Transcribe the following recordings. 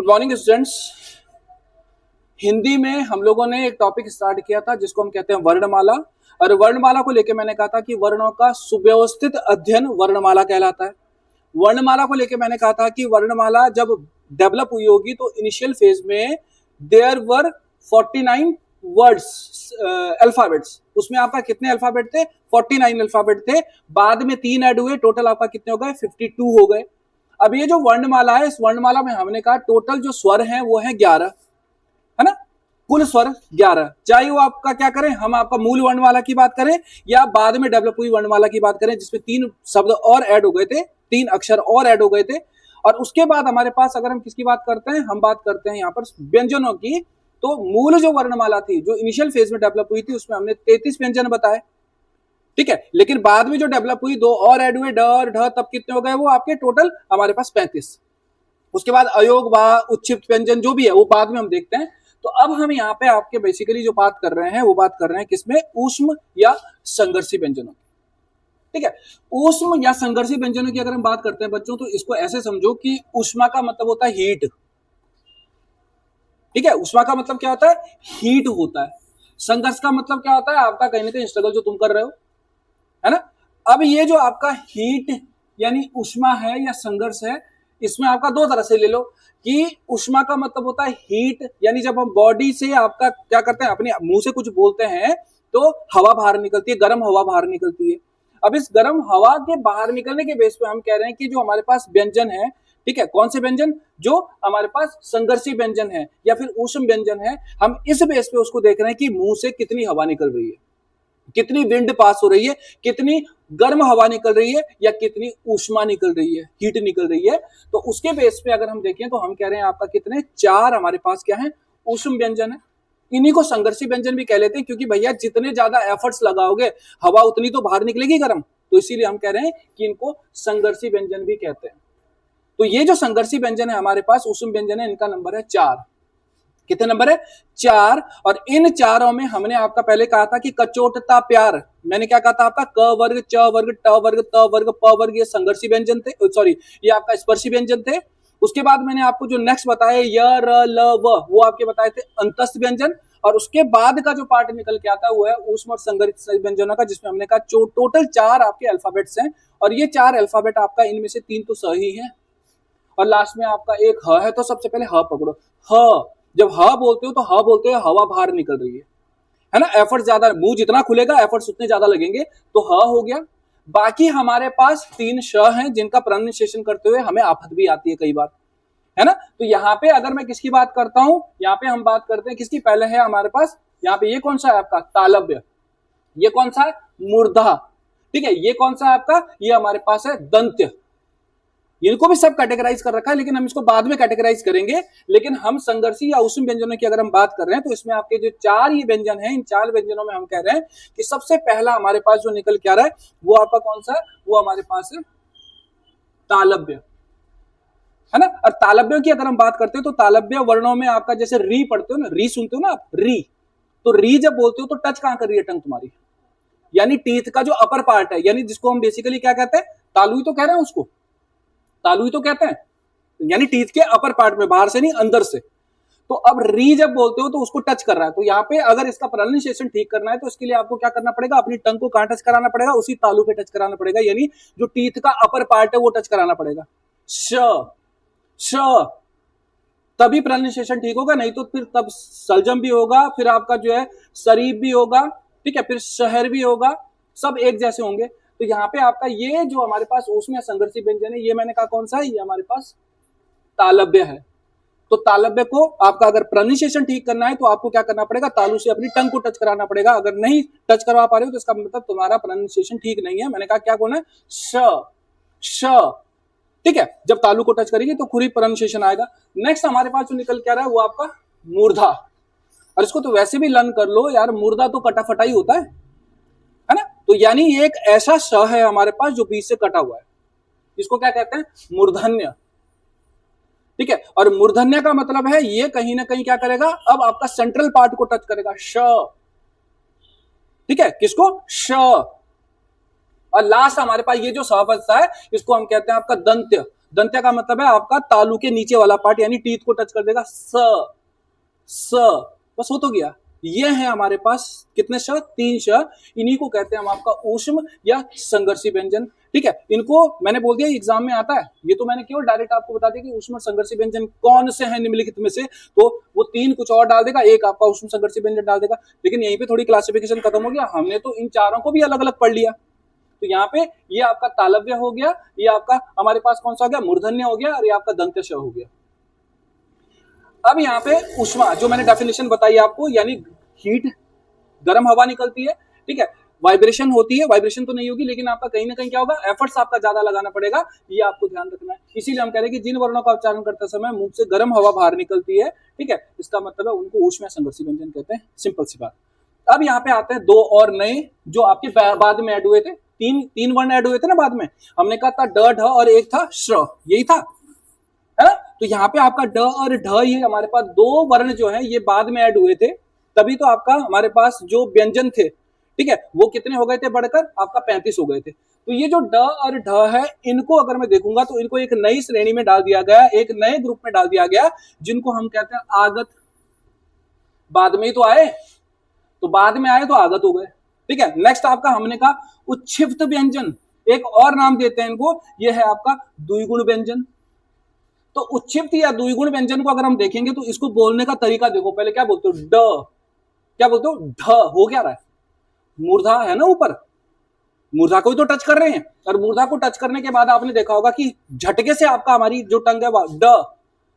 Good morning students. Hindi में हम लोगों ने एक टॉपिक स्टार्ट किया था जिसको हम कहते हैं वर्णमाला। और वर्णमाला को लेके मैंने कहा था कि वर्णों का सुव्यवस्थित अध्ययन वर्णमाला कहलाता है। वर्णमाला को लेके मैंने कहा था कि वर्णमाला जब डेवलप हुई होगी तो इनिशियल फेज में देयर वर 49 वर्ड्स अल्फाबेट्स। उसमें आपका कितने अल्फाबेट थे? 49 अल्फाबेट थे। बाद में 3 ऐड हुए, टोटल आपका कितने हो गए? 52 हो गए। अब ये जो वर्णमाला है, इस वर्णमाला में हमने कहा टोटल जो स्वर हैं वो है 11, है ना। कुल स्वर 11, चाहे वो आपका क्या करें, हम आपका मूल वर्णमाला की बात करें या बाद में डेवलप हुई वर्णमाला की बात करें जिसमें 3 शब्द और ऐड हो गए थे, 3 अक्षर और ऐड हो गए थे। और उसके बाद हमारे पास अगर हम किसकी बात करते हैं, हम बात करते हैं यहाँ पर व्यंजनों की। तो मूल जो वर्णमाला थी जो इनिशियल फेज में डेवलप हुई थी उसमें हमने 33 व्यंजन बताए, ठीक है। लेकिन बाद में जो डेवलप हुई 2 और ऐड हुए, ड और ढ, तब कितने हो गए वो आपके? टोटल हमारे पास 35। उसके बाद अयोग वा उच्छिष्ट व्यंजन जो भी है वो बाद में हम देखते हैं। तो अब हम यहाँ पे आपके बेसिकली जो बात कर रहे हैं वो बात कर रहे हैं किसमें? ऊष्म या संघर्षी व्यंजनों की, ठीक है। ऊष्म या संघर्षी व्यंजनों की अगर हम बात करते हैं बच्चों, तो इसको ऐसे समझो कि ऊष्मा का मतलब होता है हीट, ठीक है। ऊष्मा का मतलब क्या होता है? हीट होता है। संघर्ष का मतलब क्या होता है? आपका कहीं ना कहीं स्ट्रगल जो तुम कर रहे हो, है ना। अब ये जो आपका हीट यानी ऊष्मा है या संघर्ष है, इसमें आपका 2 तरह से ले लो कि ऊष्मा का मतलब होता है हीट, यानी जब हम बॉडी से आपका क्या करते हैं, अपने मुंह से कुछ बोलते हैं तो हवा बाहर निकलती है, गर्म हवा बाहर निकलती है। अब इस गर्म हवा के बाहर निकलने के बेस पे हम कह रहे हैं कि जो हमारे पास व्यंजन है, ठीक है, कौन से व्यंजन? जो हमारे पास संघर्षी व्यंजन है या फिर ऊष्म व्यंजन है, हम इस बेस पे उसको देख रहे हैं कि मुंह से कितनी हवा निकल रही है, कितनी विंड पास हो रही है, कितनी गर्म हवा निकल रही है या कितनी ऊष्मा निकल रही है, हीट निकल रही है। तो उसके बेस पे अगर हम देखें तो हम कह रहे हैं आपका कितने? 4 हमारे पास क्या है? ऊष्म व्यंजन है। इन्हीं को संघर्षी व्यंजन भी कह लेते हैं क्योंकि भैया जितने ज्यादा एफर्ट्स लगाओगे हवा उतनी तो बाहर निकलेगी गर्म, तो इसीलिए हम कह रहे हैं कि इनको संघर्षी व्यंजन भी कहते हैं। तो ये जो संघर्षी व्यंजन है हमारे पास ऊष्म व्यंजन है, इनका नंबर है 4। कितने नंबर है? 4। और इन चारों में हमने आपका पहले कहा था कि कचोटता प्यार, मैंने क्या कहा था आपका? क वर्ग, च वर्ग, ट वर्ग, त वर्ग, प वर्ग, ये संघर्षी व्यंजन थे, सॉरी ये आपका स्पर्शी व्यंजन थे। उसके बाद मैंने आपको जो नेक्स्ट बताया य र ल व, वो आपके बताए थे अंतस्थ व्यंजन। और उसके बाद का जो पार्ट निकल के आता हुआ है ऊष्म और संघर्षी व्यंजनों का, जिसमें हमने कहा टोटल 4 आपके अल्फाबेट्स हैं। और ये 4 अल्फाबेट आपका, इनमें से 3 तो सही है और लास्ट में आपका एक ह है। तो सबसे पहले ह पकड़ो। ह, जब ह बोलते हो तो ह बोलते हो हवा बाहर निकल रही है ना। एफर्ट ज्यादा, मुंह जितना खुलेगा एफर्ट्स उतने ज्यादा लगेंगे, तो ह हो गया। बाकी हमारे पास 3 श हैं जिनका प्रोनाउंसिएशन करते हुए हमें आफत भी आती है कई बार, है ना। तो यहाँ पे अगर मैं किसकी बात करता हूं, यहाँ पे हम बात करते हैं किसकी? पहले है हमारे पास यहाँ पे, ये कौन सा है आपका? तालव्य। ये कौन सा है? मूर्धा, ठीक है। ये कौन सा है आपका? ये हमारे पास है दंत्य। इनको भी सब कैटेगराइज कर रखा है लेकिन हम इसको बाद में कैटेगराइज करेंगे। लेकिन हम संघर्षी या ऊष्म व्यंजनों की अगर हम बात कर रहे हैं तो इसमें आपके जो 4 ये व्यंजन हैं, इन 4 व्यंजनों में हम कह रहे हैं कि सबसे पहला हमारे पास जो निकल के आ रहा है वो आपका कौन सा है? वो हमारे पास है तालव्य, है ना। और तालव्यों की अगर हम बात करते हैं तो तालव्य वर्णों में आपका जैसे री पढ़ते हो ना, री सुनते हो ना आप, री। तो री जब बोलते हो तो टच कहां कर रही है टंग तुम्हारी? यानी टीथ का जो अपर पार्ट है, यानी जिसको हम बेसिकली क्या कहते हैं? तालु ही तो कह रहे हैं उसको, तालु ही तो कहते हैं, यानी टीथ के अपर पार्ट में, बाहर से नहीं अंदर से। तो अब री जब बोलते हो तो उसको टच कर रहा है। तो यहाँ पे अगर इसका प्रोनाउंसिएशन ठीक करना है तो इसके लिए आपको क्या करना पड़ेगा? अपनी टंग को कहां टच कराना पड़ेगा? उसी तालु पे टच कराना पड़ेगा, यानी जो टीथ का अपर पार्ट है वो टच कराना पड़ेगा। श श, तभी प्रोनाउंसिएशन ठीक होगा, नहीं तो फिर तब सलजम भी होगा, फिर आपका जो है शरीफ भी होगा, ठीक है, फिर शहर भी होगा, सब एक जैसे होंगे। तो यहाँ पे आपका ये जो हमारे पास ऊष्म या संघर्षी व्यंजन है, ये मैंने कहा कौन सा है? ये हमारे पास तालव्य है। तो तालव्य को आपका अगर प्रोनाउंसिएशन ठीक करना है तो आपको क्या करना पड़ेगा? तालु से अपनी टंग को टच कराना पड़ेगा। अगर नहीं टच करवा पा रहे हो तो इसका मतलब तुम्हारा प्रोनाउंसिएशन ठीक नहीं है। मैंने कहा क्या बोलना है? श, ठीक है। जब तालु को टच करेगी तो पूरी प्रोनाउंसिएशन आएगा। नेक्स्ट हमारे पास जो निकल के आ रहा है वो आपका मूर्धा। और इसको तो वैसे भी लर्न कर लो यार, मूर्धा तो कटाफटा ही होता है ना। तो यानी ये एक ऐसा श है हमारे पास जो बीच से कटा हुआ है, इसको क्या कहते हैं? मूर्धन्य, ठीक है। और मूर्धन्य का मतलब है ये कहीं ना कहीं क्या करेगा? अब आपका सेंट्रल पार्ट को टच करेगा, श, ठीक है। किसको? श। और लास्ट हमारे पास ये जो स बचता है इसको हम कहते हैं आपका दंत्य। दंत्य का मतलब है आपका तालू के नीचे वाला पार्ट, यानी टीथ को टच कर देगा, स बस हो तो गया। ये है हमारे पास कितने श, 3 श। इन्हीं को कहते हैं हम आपका ऊष्म या संघर्षी व्यंजन। ठीक है, इनको मैंने बोल दिया एग्जाम में आता है, ये तो मैंने केवल डायरेक्ट आपको बता दिया कि ऊष्म और संघर्षी व्यंजन कौन से हैं निम्नलिखित में से, तो वो 3 कुछ और डाल देगा, एक आपका ऊष्म संघर्षी व्यंजन डाल देगा। लेकिन यहीं पे थोड़ी क्लासिफिकेशन खत्म हो गया, हमने तो इन चारों को भी अलग अलग पढ़ लिया। तो यहाँ पे ये आपका तालव्य हो गया, ये आपका हमारे पास कौन सा हो गया, मूर्धन्य हो गया, और ये आपका दंत्य हो गया। अब यहाँ पे ऊष्मा जो मैंने डेफिनेशन बताई आपको, यानी हीट, गर्म हवा निकलती है, ठीक है, वाइब्रेशन होती है, वाइब्रेशन तो नहीं होगी लेकिन आपका कहीं ना कहीं क्या होगा, एफर्ट्स आपका ज्यादा लगाना पड़ेगा, ये आपको ध्यान रखना है। इसीलिए हम कह रहे हैं कि जिन वर्णों का उच्चारण करते समय मुंह से गर्म हवा बाहर निकलती है, ठीक है, इसका मतलब है उनको ऊष्म संघर्षी व्यंजन कहते हैं। सिंपल सी बात। अब यहाँ पे आते हैं 2 और नए जो आपके बाद में ऐड हुए थे, तीन वर्ण ऐड हुए थे ना बाद में, हमने कहा था ड, ढ और एक था श्र, यही था, है ना। तो यहाँ पे आपका ड और ढ, ये हमारे पास 2 वर्ण जो है ये बाद में ऐड हुए थे, तभी तो आपका हमारे पास जो व्यंजन थे, ठीक है, वो कितने हो गए थे बढ़कर, आपका 35 हो गए थे। तो ये जो ड और ढ है, इनको अगर मैं देखूंगा तो इनको एक नई श्रेणी में डाल दिया गया, एक नए ग्रुप में डाल दिया गया, जिनको हम कहते हैं आगत। बाद में ही तो आए, तो बाद में आए तो आगत हो गए, ठीक है। नेक्स्ट आपका हमने कहा उच्छिप्त व्यंजन, एक और नाम देते हैं इनको, ये है आपका द्विगुण व्यंजन। तो उच्छिप्त या द्विगुण व्यंजन को अगर हम देखेंगे तो इसको बोलने का तरीका देखो, पहले क्या बोलते हो, ड, क्या बोलते हो, ढ, हो क्या रहा है, मूर्धा है ना ऊपर, मूर्धा को ही तो टच कर रहे हैं, और मूर्धा को टच करने के बाद आपने देखा होगा कि झटके से आपका हमारी जो टंग है ड,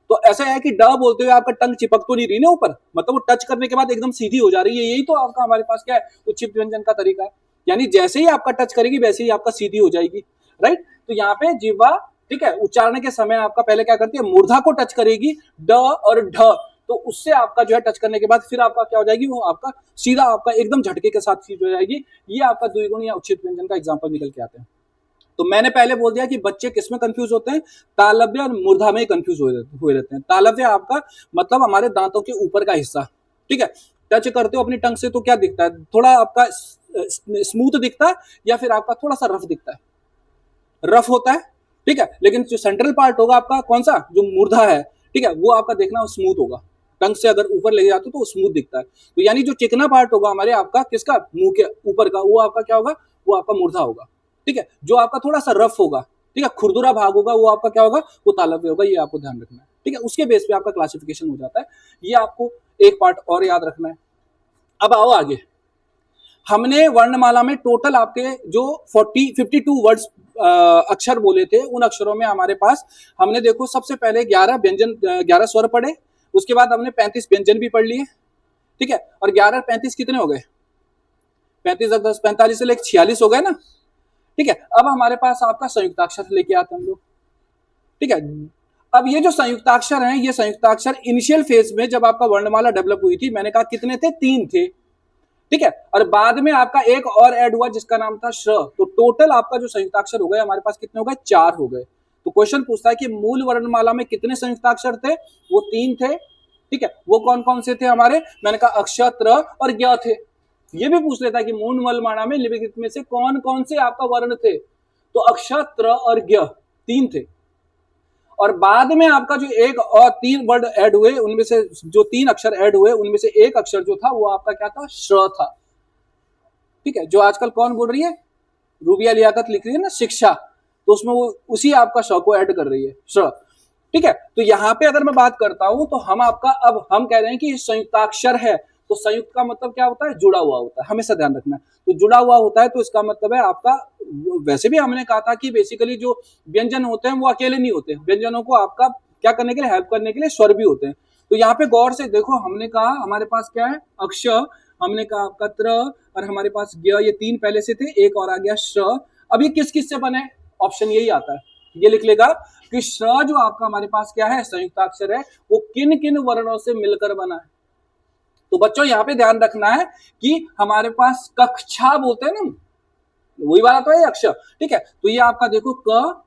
तो ऐसा है कि ड बोलते हुए आपका टंग चिपक तो नहीं रही ना ऊपर, मतलब वो टच करने के बाद एकदम सीधी हो जा रही है, यही तो आपका हमारे पास क्या है, उच्छिप्त व्यंजन का तरीका है, यानी जैसे ही आपका टच करेगी वैसे ही आपका सीधी हो जाएगी, राइट। तो यहाँ पे जिह्वा, ठीक है, उच्चारण के समय आपका पहले क्या करती है, मूर्धा को टच करेगी, ड और ढ, तो उससे आपका जो है टच करने के बाद फिर आपका क्या हो जाएगी, वो आपका सीधा आपका एकदम झटके के साथ सीध हो जाएगी। ये आपका द्विगुण या उच्छिप्त व्यंजन का एग्जाम्पल निकल के आते हैं। तो मैंने पहले बोल दिया कि बच्चे किस में कंफ्यूज होते हैं, तालव्य और मूर्धा में कंफ्यूज हुए रहते हैं। तालव्य आपका मतलब हमारे दांतों के ऊपर का हिस्सा, ठीक है, टच करते हो अपनी टंग से तो क्या दिखता है, थोड़ा आपका स्मूथ दिखता है या फिर आपका थोड़ा सा रफ दिखता है, रफ होता है, ठीक है। लेकिन जो सेंट्रल पार्ट होगा आपका कौन सा, जो मूर्धा है, ठीक है, वो आपका देखना स्मूथ होगा, टंग से अगर ऊपर ले जाते तो स्मूथ दिखता है। तो यानी जो चिकना पार्ट होगा हमारे आपका किसका, मुंह के ऊपर का, वो आपका क्या होगा, वो आपका मूर्धा होगा, ठीक है। जो आपका थोड़ा सा रफ होगा, ठीक है, खुरदुरा भाग होगा, वो आपका क्या होगा, वो तालव्य होगा, ये आपको ध्यान रखना है, ठीक है। उसके बेस पे आपका क्लासिफिकेशन हो जाता है, ये आपको एक पार्ट और याद रखना है। अब आओ आगे, हमने वर्णमाला में टोटल आपके जो 52 वर्ड्स अक्षर बोले थे, उन अक्षरों में हमारे पास हमने देखो सबसे पहले 11 व्यंजन, 11 स्वर पढ़े, उसके बाद हमने 35 व्यंजन भी पढ़ लिए, ठीक है, और 11 35 कितने हो गए, 35 10 45 से लेकर 46 हो गए ना, ठीक है। अब हमारे पास आपका संयुक्ताक्षर लेके आते हैं हम लोग, ठीक है। अब ये जो संयुक्ताक्षर हैं, ये संयुक्ताक्षर इनिशियल फेज में जब आपका वर्णमाला डेवलप हुई थी, मैंने कहा कितने थे, 3 थे, ठीक है, और बाद में आपका एक और ऐड हुआ जिसका नाम था श्र, तो टोटल आपका जो संयुक्ताक्षर हो गए हमारे पास कितने हो गए, 4 हो गए। तो क्वेश्चन पूछता है कि मूल वर्णमाला में कितने संयुक्ताक्षर थे, वो 3 थे, ठीक है, वो कौन कौन से थे हमारे, मैंने कहा अक्ष, त्र और ज्ञ थे। ये भी पूछ लेता है कि मूल वर्णमाला में निम्नलिखित में से कौन कौन से आपका वर्ण थे, तो अक्ष, त्र और ज्ञ 3 थे, और बाद में आपका जो एक और 3 वर्ड ऐड हुए, उनमें से जो 3 अक्षर ऐड हुए उनमें से एक अक्षर जो था वो आपका क्या था, श्र था, ठीक है। जो आजकल कौन बोल रही है, रूबिया लियाकत लिख रही है ना शिक्षा, तो उसमें वो उसी आपका श्र को ऐड कर रही है, श्र, ठीक है। तो यहाँ पे अगर मैं बात करता हूं तो हम आपका, अब हम कह रहे हैं कि संयुक्ताक्षर है, तो संयुक्त का मतलब क्या होता है, जुड़ा हुआ होता है, हमेशा ध्यान रखना। तो जुड़ा हुआ होता है तो इसका मतलब है आपका, वैसे भी हमने कहा था कि बेसिकली जो व्यंजन होते हैं वो अकेले नहीं होते, व्यंजनों को आपका क्या करने के लिए, हेल्प करने के लिए स्वर भी होते हैं। तो यहाँ पे गौर से देखो, हमने कहा हमारे पास क्या है, अक्ष, हमने कहा आपका त्र, और हमारे पास ज्ञ, ये 3 पहले से थे, एक और आ गया श्र। अब ये किस किस से बने, ऑप्शन यही आता है, ये लिख लेगा कि श्र जो आपका हमारे पास क्या है, संयुक्ताक्षर है, वो किन किन वर्णों से मिलकर बना है। तो बच्चों यहाँ पे ध्यान रखना है कि हमारे पास कक्षा बोलते हैं ना, वही वाला तो है अक्षर, ठीक है। तो ये आपका देखो क,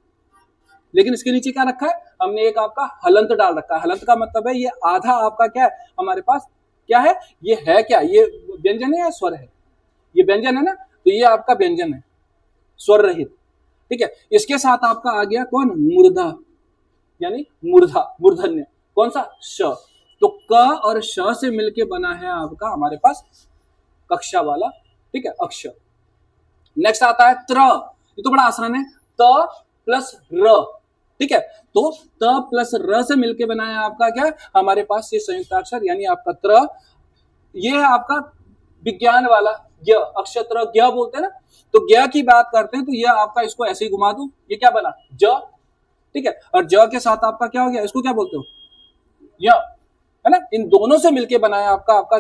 लेकिन इसके नीचे क्या रखा है, हमने एक आपका हलंत डाल रखा है। हलंत का मतलब है ये आधा आपका क्या है, हमारे पास क्या है, ये है क्या, ये व्यंजन है या स्वर है, ये व्यंजन है ना, तो ये आपका व्यंजन है, स्वर रहित, ठीक है। इसके साथ आपका आ गया कौन, मूर्धा, यानी मूर्धन्य। कौन सा? श। तो क और श से मिलके बना है आपका हमारे पास कक्षा वाला, ठीक है, अक्षर। नेक्स्ट आता है त्र। ये तो बड़ा आसान है, त प्लस र, ठीक है। तो त प्लस र से मिलके बना है आपका क्या, हमारे पास ये संयुक्ताक्षर यानी आपका त्र। ये है आपका विज्ञान वाला ज्ञ, अक्षत्र ज्ञ बोलते हैं ना। तो ज्ञ की बात करते हैं तो यह आपका, इसको ऐसे ही घुमा दूं, ये क्या बना? ज, ठीक है। और ज के साथ आपका क्या हो गया, इसको क्या बोलते हो? य, है ना। इन दोनों से मिलके बनाया आपका,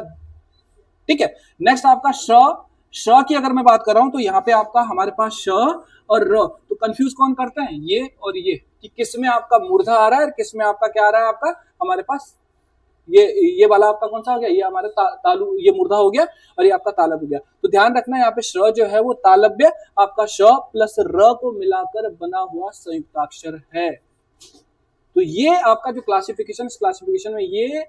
ठीक है। नेक्स्ट आपका श। श की अगर मैं बात कर रहा हूं तो यहाँ पे आपका हमारे पास श और र। तो कंफ्यूज कौन करते हैं? ये और ये, कि किस में आपका मूर्धा आ रहा है और किस में आपका क्या आ रहा है आपका हमारे पास ये वाला आपका कौन सा हो गया? ये हमारे तालु, ये मूर्धा हो गया और ये आपका तालब हो गया। तो ध्यान रखना यहाँ पे श जो है वो तालव्य आपका श प्लस र को मिलाकर बना हुआ संयुक्ताक्षर है। तो ये आपका जो क्लासिफिकेशन, इस क्लासिफिकेशन में ये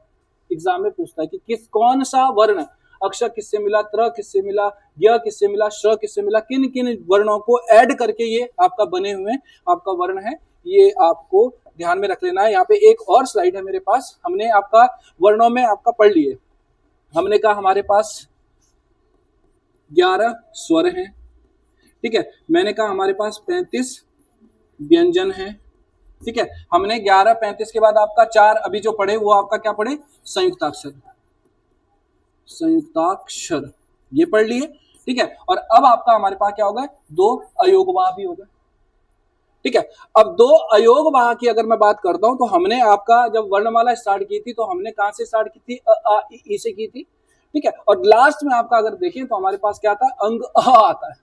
एग्जाम में पूछता है कि कौन सा वर्ण अक्षर किससे मिला, त्र किससे मिला, य किससे मिला, श किससे मिला, किन किन वर्णों को ऐड करके ये आपका बने हुए आपका वर्ण है, ये आपको ध्यान में रख लेना है। यहाँ पे एक और स्लाइड है मेरे पास, हमने आपका वर्णों में आपका पढ़ लिए। हमने कहा हमारे पास 11 स्वर हैं, ठीक है। मैंने कहा हमारे पास 35 व्यंजन हैं, ठीक है। हमने 11 35 के बाद आपका 4 अभी जो पढ़े वो आपका क्या पढ़े? संयुक्ताक्षर, संयुक्ताक्षर ये पढ़ लिए, ठीक है। और अब आपका हमारे पास क्या होगा? 2 अयोगवाह भी होगा, ठीक है। अब 2 अयोगवाह की अगर मैं बात करता हूं तो हमने आपका जब वर्णमाला स्टार्ट की थी तो हमने कहां से स्टार्ट की थी? अ आ इ ई से की थी, ठीक है। और लास्ट में आपका अगर देखें तो हमारे पास क्या आता है? अंग अह आता है।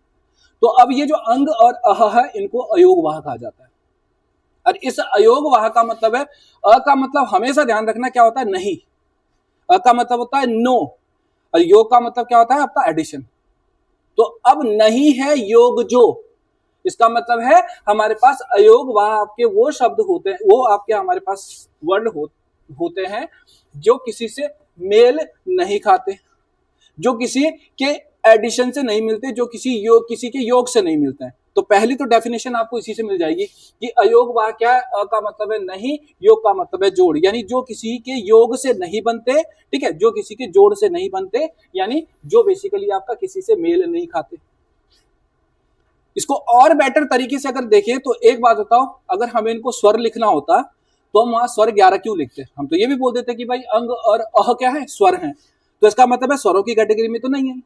तो अब ये जो अंग और अह है इनको अयोगवाह कहा जाता है। और इस अयोगवाह का मतलब है, अ का मतलब हमेशा ध्यान रखना क्या होता है? नहीं। अ का मतलब होता है नो, और योग का मतलब क्या होता है? आपका एडिशन। तो अब नहीं है योग जो, इसका मतलब है हमारे पास अयोगवाह आपके वो शब्द होते हैं, वो आपके हमारे पास वर्ण होते हैं जो किसी से मेल नहीं खाते, जो किसी के एडिशन से नहीं मिलते, जो किसी के योग से नहीं मिलते हैं। तो पहली तो डेफिनेशन आपको इसी से मिल जाएगी कि अयोगवाह क्या है? अ का मतलब है नहीं, योग का मतलब है जोड़, यानी जो किसी के योग से नहीं बनते, ठीक है, जो किसी के जोड़ से नहीं बनते, यानी जो बेसिकली आपका किसी से मेल नहीं खाते। इसको और बेटर तरीके से अगर देखें तो एक बात बताओ, अगर हमें इनको स्वर लिखना होता तो हम वहां स्वर 11 क्यों लिखते? हम तो ये भी बोल देते कि भाई अंग और अह क्या है? स्वर हैं। तो इसका मतलब है स्वरों की कैटेगरी में तो नहीं है।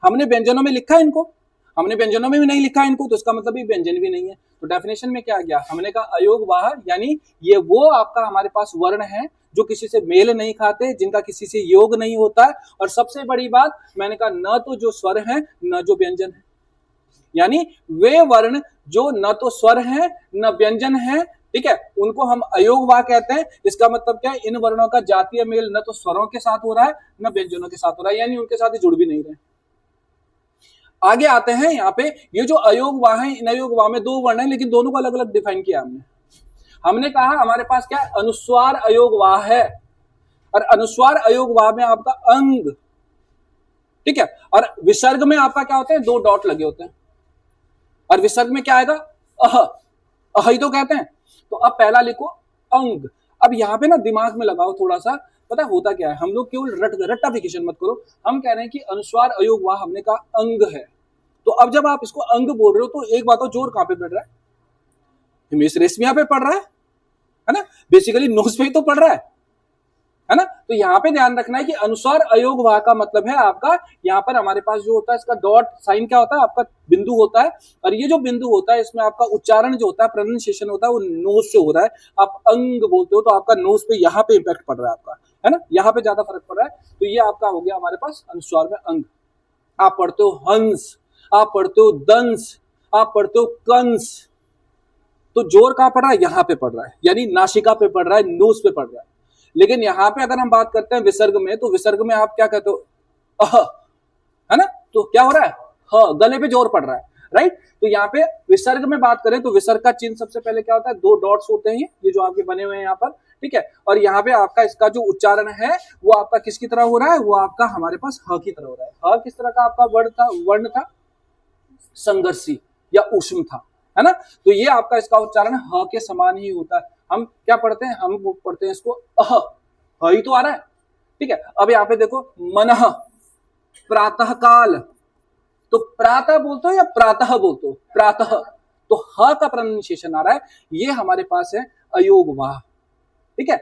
हमने व्यंजनों में लिखा है इनको, हमने व्यंजनों में भी नहीं लिखा इनको, तो इसका मतलब ये व्यंजन भी नहीं है। तो डेफिनेशन में क्या आ गया? हमने कहा अयोगवाह यानी ये वो आपका हमारे पास वर्ण है जो किसी से मेल नहीं खाते, जिनका किसी से योग नहीं होता है। और सबसे बड़ी बात मैंने कहा, न तो जो स्वर है न जो व्यंजन है, यानी वे वर्ण जो न तो स्वर है न व्यंजन है, ठीक है, उनको हम अयोगवाह कहते हैं। इसका मतलब क्या है? इन वर्णों का जातीय मेल न तो स्वरों के साथ हो रहा है न व्यंजनों के साथ हो रहा है, यानी उनके साथ ही जुड़ भी नहीं रहे। आगे आते हैं यहाँ पे, ये जो अयोगवाह है, इन अयोगवाह में 2 वर्ण है लेकिन दोनों को अलग अलग डिफाइन किया हमने कहा हमारे पास क्या है? अनुस्वार अयोगवाह है, और अनुस्वार अयोगवाह में आपका अंग, ठीक है, और विसर्ग में आपका क्या होता है? 2 डॉट लगे होते हैं, और विसर्ग में क्या आएगा? अह, अह ही तो कहते हैं। तो अब पहला लिखो अंग। अब यहाँ पे ना दिमाग में लगाओ थोड़ा सा, पता होता क्या है? हम लोग केवल रट्टाफिकेशन मत करो, हम कह रहे हैं कि अनुस्वार अयोगवाह हमने कहा अंग है। तो अब जब आप इसको अंग बोल रहे हो तो एक बात हो, जोर कहां पे पड़ रहा है? हिमेश रेशमिया पे पड़ रहा है ना, बेसिकली नोज पे ही तो पड़ रहा है ना। तो यहाँ पे ध्यान रखना है कि अनुस्वार अयोगवाह का मतलब है आपका, यहाँ पर हमारे पास जो होता है इसका डॉट साइन क्या होता है? आपका बिंदु होता है, और ये जो बिंदु होता है इसमें आपका उच्चारण जो होता है, प्रोनाउंसिएशन होता है, वो नोज से हो रहा है। आप अंग बोलते हो तो आपका नोज पे यहाँ पे इंपैक्ट पड़ रहा है आपका, है ना, यहाँ पे ज्यादा फर्क पड़ रहा है। तो ये आपका हो गया हमारे पास अनुस्वार में अंग। आप पढ़ते हो हंस, आप पढ़ते हो दंस, आप पढ़ते हो कंस, तो जोर कहां पड़ रहा है? यहां पे पड़ रहा है, यानी नासिका पे पड़ रहा है, नोज पे पड़ रहा है। लेकिन यहां पे अगर हम बात करते हैं विसर्ग में, तो विसर्ग में आप क्या कहते हो? अह, है ना। तो क्या हो रहा है? ह, गले पे जोर पड़ रहा है, राइट। तो यहाँ पे विसर्ग में बात करें तो विसर्ग का चिन्ह सबसे पहले क्या होता है? 2 डॉट्स होते हैं, ये जो आपके बने हुए हैं यहाँ पर, ठीक है। और यहाँ पे आपका इसका जो उच्चारण है वो आपका किसकी तरह हो रहा है? वो आपका हमारे पास ह की तरह हो रहा है। ह किस तरह का आपका वर्ण था? संघर्षी या ऊष्म था, है ना। तो ये आपका इसका उच्चारण ह के समान ही होता है। हम क्या पढ़ते हैं, हम पढ़ते हैं इसको अह, ह ही तो आ रहा है, ठीक है। अब यहाँ पे देखो मनः, प्रातः काल, तो प्रातः बोलते हो या प्रातः बोलते हो, प्रातः, तो ह का प्रोनाउंसिएशन आ रहा है, ये हमारे पास है अयोग वाह, ठीक है।